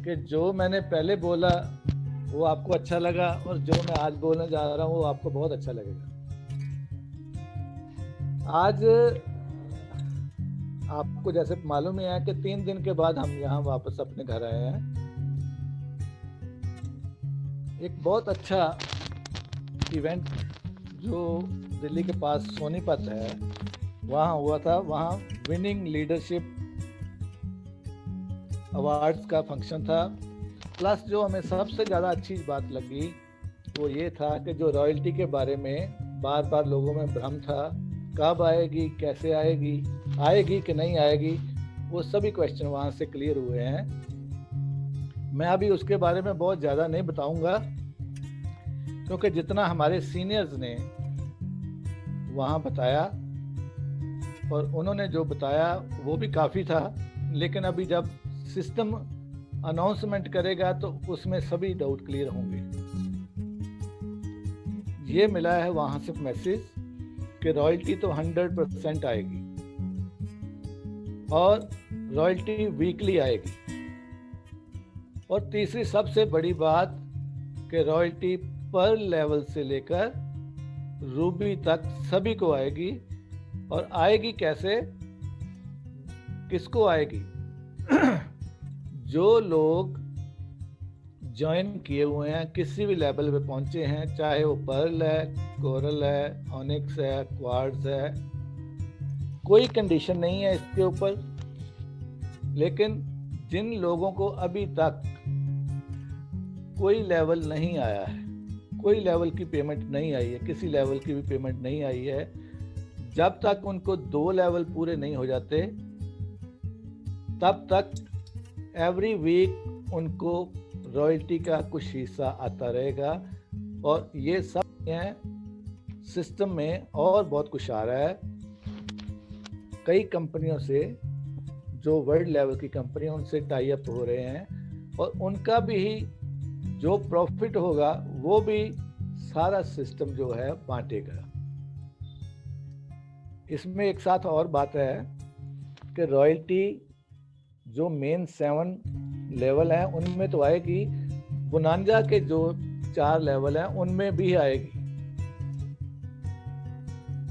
कि जो मैंने पहले बोला वो आपको अच्छा लगा और जो मैं आज बोलने जा रहा हूँ वो आपको बहुत अच्छा लगेगा। आज आपको जैसे मालूम ही है कि 3 दिन के बाद हम यहाँ वापस अपने घर आए हैं। एक बहुत अच्छा इवेंट जो दिल्ली के पास सोनीपत है वहाँ हुआ था। वहाँ विनिंग लीडरशिप अवार्ड्स का फंक्शन था। प्लस जो हमें सबसे ज़्यादा अच्छी बात लगी वो ये था कि जो रॉयल्टी के बारे में बार बार लोगों में भ्रम था, कब आएगी, कैसे आएगी, आएगी कि नहीं आएगी, वो सभी क्वेश्चन वहाँ से क्लियर हुए हैं। मैं अभी उसके बारे में बहुत ज़्यादा नहीं बताऊंगा क्योंकि जितना हमारे सीनियर्स ने वहाँ बताया और उन्होंने जो बताया वो भी काफ़ी था, लेकिन अभी जब सिस्टम अनाउंसमेंट करेगा तो उसमें सभी डाउट क्लियर होंगे। ये मिला है वहाँ से मैसेज कि रॉयल्टी तो 100% आएगी और रॉयल्टी वीकली आएगी। और तीसरी सबसे बड़ी बात कि रॉयल्टी पर लेवल से लेकर रूबी तक सभी को आएगी। और आएगी कैसे, किसको आएगी? जो लोग ज्वाइन किए हुए हैं, किसी भी लेवल पे पहुंचे हैं, चाहे वो पर्ल है, कोरल है, ऑनिक्स है, क्वार्ट्ज है, कोई कंडीशन नहीं है इसके ऊपर। लेकिन जिन लोगों को अभी तक कोई लेवल नहीं आया है, कोई लेवल की पेमेंट नहीं आई है, किसी लेवल की भी पेमेंट नहीं आई है, जब तक उनको 2 लेवल पूरे नहीं हो जाते तब तक एवरी वीक उनको रॉयल्टी का कुछ हिस्सा आता रहेगा। और ये सब हैं सिस्टम में और बहुत कुछ आ रहा है। कई कंपनियों से, जो वर्ल्ड लेवल की कंपनी, उनसे टाई अप हो रहे हैं और उनका भी जो प्रॉफिट होगा वो भी सारा सिस्टम जो है बांटेगा। इसमें एक साथ और बात है कि रॉयल्टी जो मेन 7 लेवल हैं उनमें तो आएगी, बोनांजा के जो 4 लेवल हैं उनमें भी आएगी।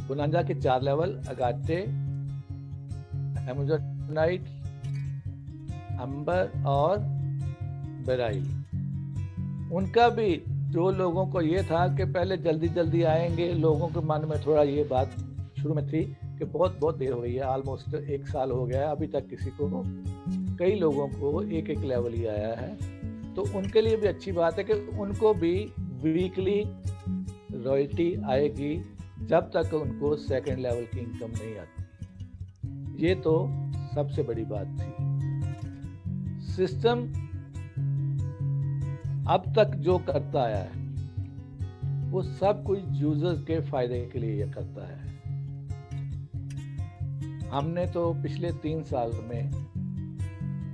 बोनांजा के 4 लेवल अगाटे, एमेजोनाइट, अंबर और बेराइल, उनका भी जो लोगों को ये था कि पहले जल्दी जल्दी आएंगे, लोगों के मन में थोड़ा ये बात शुरू में थी कि बहुत देर हो गई है, ऑलमोस्ट 1 साल हो गया है, अभी तक किसी को, कई लोगों को एक लेवल ही आया है। तो उनके लिए भी अच्छी बात है कि उनको भी वीकली रॉयल्टी आएगी जब तक उनको 2nd लेवल की इनकम नहीं आती। ये तो सबसे बड़ी बात थी। सिस्टम अब तक जो करता आया है वो सब कुछ यूजर्स के फायदे के लिए करता है। हमने तो पिछले 3 साल में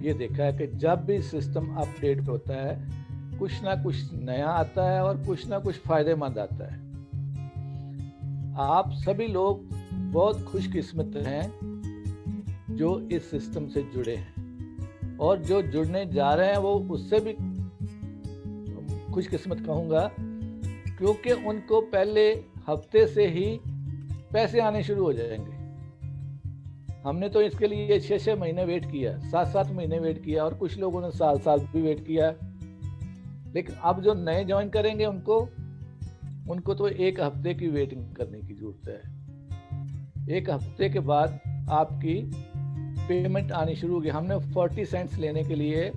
ये देखा है कि जब भी सिस्टम अपडेट होता है कुछ ना कुछ नया आता है और कुछ ना कुछ फायदेमंद आता है। आप सभी लोग बहुत खुशकिस्मत हैं जो इस सिस्टम से जुड़े हैं, और जो जुड़ने जा रहे हैं वो उससे भी खुशकिस्मत कहूँगा, क्योंकि उनको पहले हफ्ते से ही पैसे आने शुरू हो जाएंगे। हमने तो इसके लिए 6-6 महीने वेट किया, 7-7 महीने वेट किया, और कुछ लोगों ने साल भी वेट किया। लेकिन अब जो नए ज्वाइन करेंगे उनको तो 1 हफ्ते की वेटिंग करने की जरूरत है। 1 हफ्ते के बाद आपकी पेमेंट आनी शुरू होगी। हमने 40 सेंट्स लेने के लिए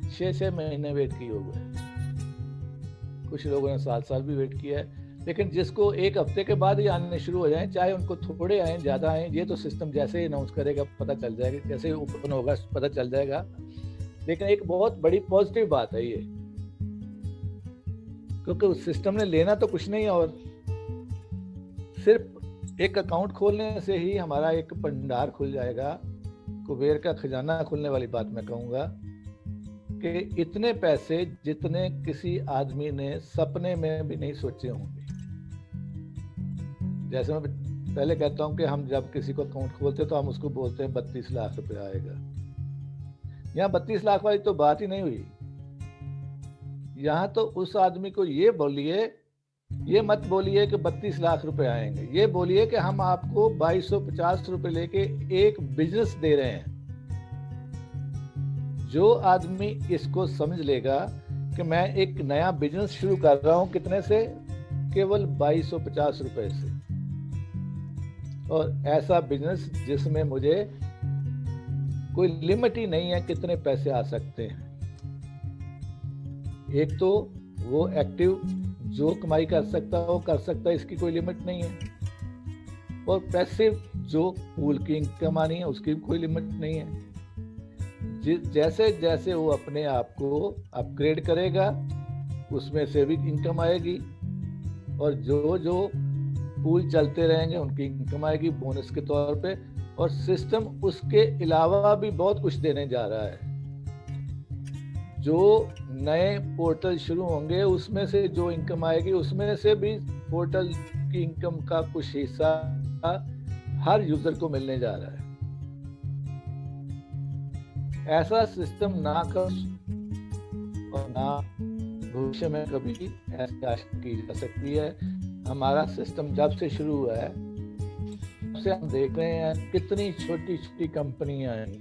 6-6 महीने वेट किए हुए हैं, कुछ लोगों ने साल भी वेट किया है। लेकिन जिसको 1 हफ्ते के बाद ही आने शुरू हो जाए, चाहे उनको थोड़े आए ज़्यादा आए, ये तो सिस्टम जैसे ही अनाउंस करेगा पता चल जाएगा, जैसे ही ओपन होगा पता चल जाएगा। लेकिन एक बहुत बड़ी पॉजिटिव बात है ये, क्योंकि उस सिस्टम ने लेना तो कुछ नहीं है, और सिर्फ एक अकाउंट खोलने से ही हमारा एक भंडार खुल जाएगा, कुबेर का खजाना खुलने वाली बात मैं कहूँगा कि इतने पैसे जितने किसी आदमी ने सपने में भी नहीं सोचे होंगे। जैसे मैं पहले कहता हूँ कि हम जब किसी को अकाउंट खोलते तो हम उसको बोलते हैं 32 लाख रुपए आएगा। यहाँ 32 लाख वाली तो बात ही नहीं हुई। यहाँ तो उस आदमी को ये बोलिए, ये मत बोलिए कि 32 लाख रुपए आएंगे, ये बोलिए कि हम आपको 2250 रुपए लेके एक बिजनेस दे रहे हैं। जो आदमी इसको समझ लेगा कि मैं एक नया बिजनेस शुरू कर रहा हूं, कितने से? केवल 2250 रुपए से। और ऐसा बिजनेस जिसमें मुझे कोई लिमिट ही नहीं है कितने पैसे आ सकते हैं। एक तो वो एक्टिव जो कमाई कर सकता है वो कर सकता है, इसकी कोई लिमिट नहीं है। और पैसिव जो पूल की इनकम आनी है उसकी कोई लिमिट नहीं है। जैसे जैसे वो अपने आप को अपग्रेड करेगा उसमें से भी इनकम आएगी, और जो जो पूल चलते रहेंगे उनकी इनकम आएगी बोनस के तौर पे। और सिस्टम उसके अलावा भी बहुत कुछ देने जा रहा है। जो नए पोर्टल शुरू होंगे उसमें से जो इनकम आएगी उसमें से भी पोर्टल की इनकम का कुछ हिस्सा हर यूजर को मिलने जा रहा है। ऐसा सिस्टम ना कर और ना भविष्य में कभी ऐसी आशा की जा सकती है। हमारा सिस्टम जब से शुरू हुआ है तब से हम देख रहे हैं कितनी छोटी छोटी कंपनियां आई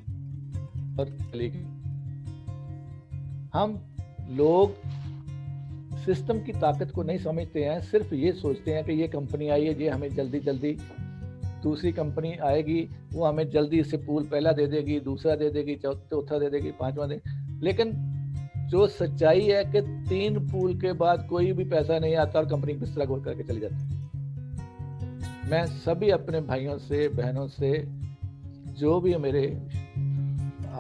और चली गई। हम लोग सिस्टम की ताकत को नहीं समझते हैं, सिर्फ ये सोचते हैं कि ये कंपनी आई है, ये हमें जल्दी जल्दी, दूसरी कंपनी आएगी वो हमें जल्दी से पूल पहला दे देगी, दूसरा दे देगी, चौथा दे देगी, पांचवा दे। लेकिन जो सच्चाई है कि 3 पूल के बाद कोई भी पैसा नहीं आता और कंपनी बिस्तरा गोल करके चली जाती है। मैं सभी अपने भाइयों से बहनों से जो भी मेरे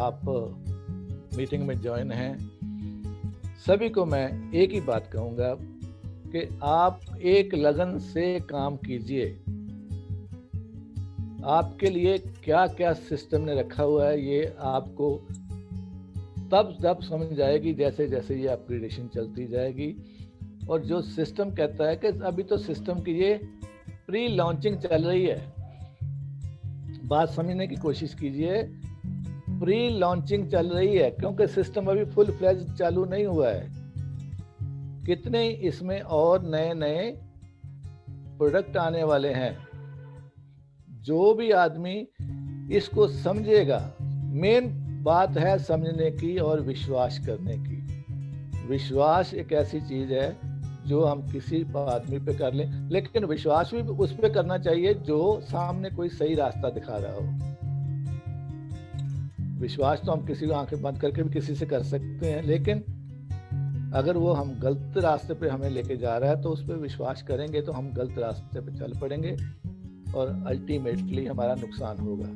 आप मीटिंग में ज्वाइन हैं सभी को मैं एक ही बात कहूँगा कि आप एक लगन से काम कीजिए। आपके लिए क्या क्या सिस्टम ने रखा हुआ है ये आपको तब समझ आएगी जैसे जैसे ये अपग्रेडेशन चलती जाएगी। और जो सिस्टम कहता है कि अभी तो सिस्टम की ये प्री लॉन्चिंग चल रही है, बात समझने की कोशिश कीजिए। प्री लॉन्चिंग चल रही है क्योंकि सिस्टम अभी फुल फ्लेज चालू नहीं हुआ है। कितने इसमें और नए नए प्रोडक्ट आने वाले हैं। जो भी आदमी इसको समझेगा, मेन बात है समझने की और विश्वास करने की। विश्वास एक ऐसी चीज है जो हम किसी आदमी पे कर लें, लेकिन विश्वास भी उस पे करना चाहिए जो सामने कोई सही रास्ता दिखा रहा हो। विश्वास तो हम किसी को आंखें बंद करके भी किसी से कर सकते हैं, लेकिन अगर वो हम गलत रास्ते पे हमें लेके जा रहा है तो उस पर विश्वास करेंगे तो हम गलत रास्ते पे चल पड़ेंगे और अल्टीमेटली हमारा नुकसान होगा।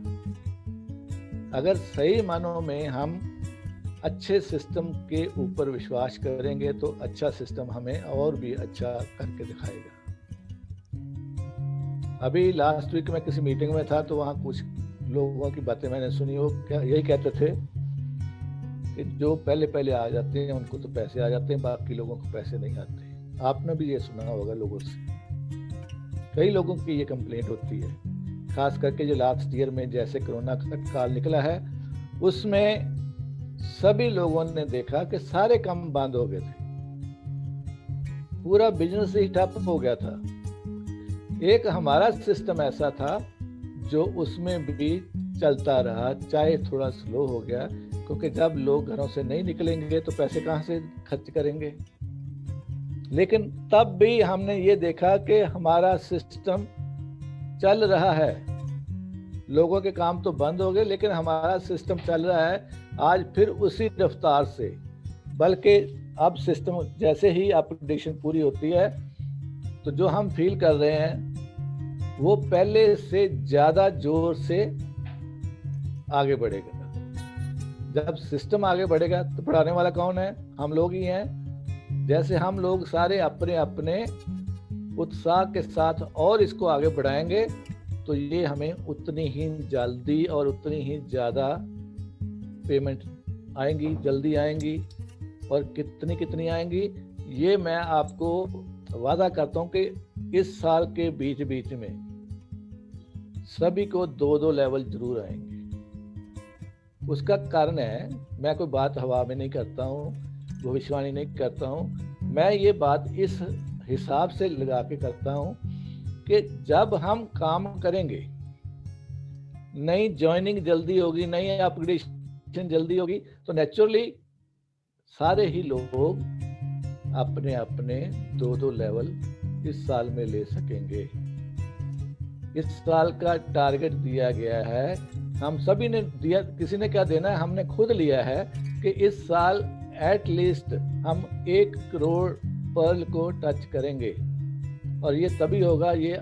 अगर सही मानों में हम अच्छे सिस्टम के ऊपर विश्वास करेंगे तो अच्छा सिस्टम हमें और भी अच्छा करके दिखाएगा। अभी लास्ट वीक मैं किसी मीटिंग में था तो वहाँ कुछ लोगों की बातें मैंने सुनी। वो यही कहते थे कि जो पहले पहले आ जाते हैं उनको तो पैसे आ जाते हैं, बाकी लोगों को पैसे नहीं आते। आपने भी ये सुना होगा लोगों से, कई लोगों की ये कंप्लेंट होती है। खास करके जो लास्ट ईयर में जैसे कोरोना का काल निकला है उसमें सभी लोगों ने देखा कि सारे काम बंद हो गए थे, पूरा बिजनेस ही ठप हो गया था। एक हमारा सिस्टम ऐसा था जो उसमें भी चलता रहा, चाहे थोड़ा स्लो हो गया, क्योंकि जब लोग घरों से नहीं निकलेंगे तो पैसे कहाँ से खर्च करेंगे। लेकिन तब भी हमने ये देखा कि हमारा सिस्टम चल रहा है। लोगों के काम तो बंद हो गए लेकिन हमारा सिस्टम चल रहा है आज फिर उसी रफ्तार से। बल्कि अब सिस्टम जैसे ही अपडेशन पूरी होती है तो जो हम फील कर रहे हैं वो पहले से ज्यादा जोर से आगे बढ़ेगा। जब सिस्टम आगे बढ़ेगा तो बढ़ाने वाला कौन है? हम लोग ही हैं। जैसे हम लोग सारे अपने अपने उत्साह के साथ और इसको आगे बढ़ाएंगे तो ये हमें उतनी ही जल्दी और उतनी ही ज़्यादा पेमेंट आएंगी, जल्दी आएंगी। और कितनी कितनी आएंगी ये मैं आपको वादा करता हूँ कि इस साल के बीच बीच में सभी को 2-2 लेवल जरूर आएंगे। उसका कारण है, मैं कोई बात हवा में नहीं करता हूँ, भविष्यवाणी नहीं करता हूँ, मैं ये बात इस हिसाब से लगा के करता हूँ कि जब हम काम करेंगे, नई ज्वाइनिंग जल्दी होगी, नई अपग्रेडेशन जल्दी होगी, तो नेचुरली सारे ही लोग अपने अपने 2-2 लेवल इस साल में ले सकेंगे। इस साल का टारगेट दिया गया है, हम सभी ने दिया, किसी ने क्या देना है, हमने खुद लिया है कि इस साल एट लीस्ट हम 1 करोड़ पर्ल को टच करेंगे। और ये तभी होगा, ये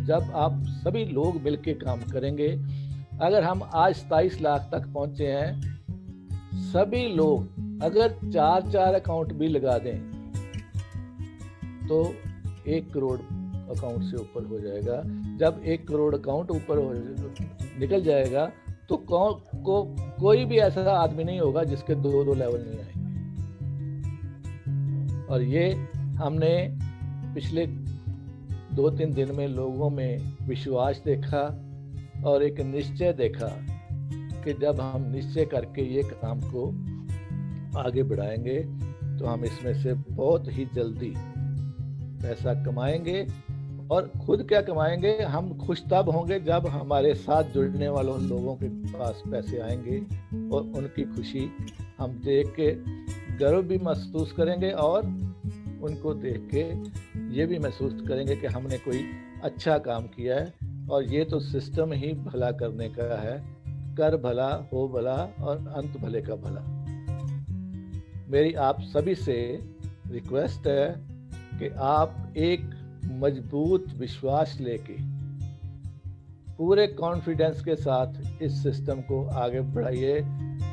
जब आप सभी लोग मिलके काम करेंगे। अगर हम आज 27 लाख तक पहुंचे हैं, सभी लोग अगर 4 अकाउंट भी लगा दें तो 1 करोड़ अकाउंट से ऊपर हो जाएगा। जब 1 करोड़ अकाउंट ऊपर निकल जाएगा तो कोई भी ऐसा आदमी नहीं होगा जिसके 2-2 लेवल नहीं आएंगे। और ये हमने पिछले 2-3 दिन में लोगों में विश्वास देखा और एक निश्चय देखा कि जब हम निश्चय करके ये काम को आगे बढ़ाएंगे तो हम इसमें से बहुत ही जल्दी पैसा कमाएंगे। और खुद क्या कमाएंगे, हम खुश तब होंगे जब हमारे साथ जुड़ने वालों लोगों के पास पैसे आएंगे और उनकी खुशी हम देख के गर्व भी महसूस करेंगे और उनको देख के ये भी महसूस करेंगे कि हमने कोई अच्छा काम किया है। और ये तो सिस्टम ही भला करने का है, कर भला हो भला और अंत भले का भला। मेरी आप सभी से रिक्वेस्ट है कि आप एक मजबूत विश्वास लेके पूरे कॉन्फिडेंस के साथ इस सिस्टम को आगे बढ़ाइए।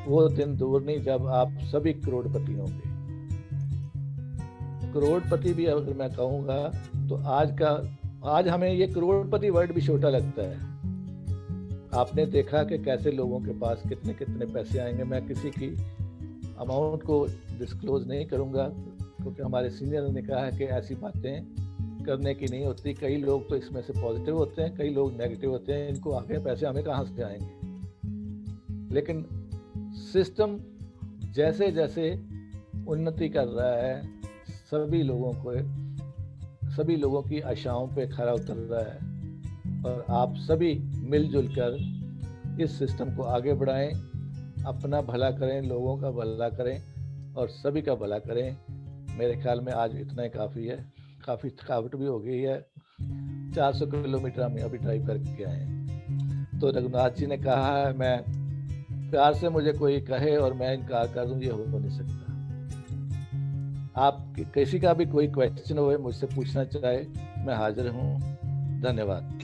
वो दिन दूर नहीं जब आप सभी करोड़पति होंगे। करोड़पति भी अगर मैं कहूँगा तो आज हमें ये करोड़पति वर्ड भी छोटा लगता है। आपने देखा कि कैसे लोगों के पास कितने कितने पैसे आएंगे। मैं किसी की अमाउंट को डिस्क्लोज नहीं करूँगा क्योंकि हमारे सीनियर ने कहा है कि ऐसी बातें करने की नहीं होती। कई लोग तो इसमें से पॉजिटिव होते हैं, कई लोग नेगेटिव होते हैं। इनको आगे पैसे हमें कहाँ से आएंगे। लेकिन सिस्टम जैसे जैसे उन्नति कर रहा है, सभी लोगों की आशाओं पे खरा उतर रहा है। और आप सभी मिलजुल कर इस सिस्टम को आगे बढ़ाएं, अपना भला करें, लोगों का भला करें और सभी का भला करें। मेरे ख्याल में आज इतना ही काफ़ी है। काफ़ी थकावट भी हो गई है। 400 किलोमीटर हम अभी ड्राइव करके आए हैं। तो रघुनाथ जी ने कहा है, मैं प्यार से मुझे कोई कहे और मैं इनकार कर दूं, ये हो नहीं सकता। आप किसी का भी कोई क्वेश्चन हो मुझसे पूछना चाहे, मैं हाजिर हूँ। धन्यवाद।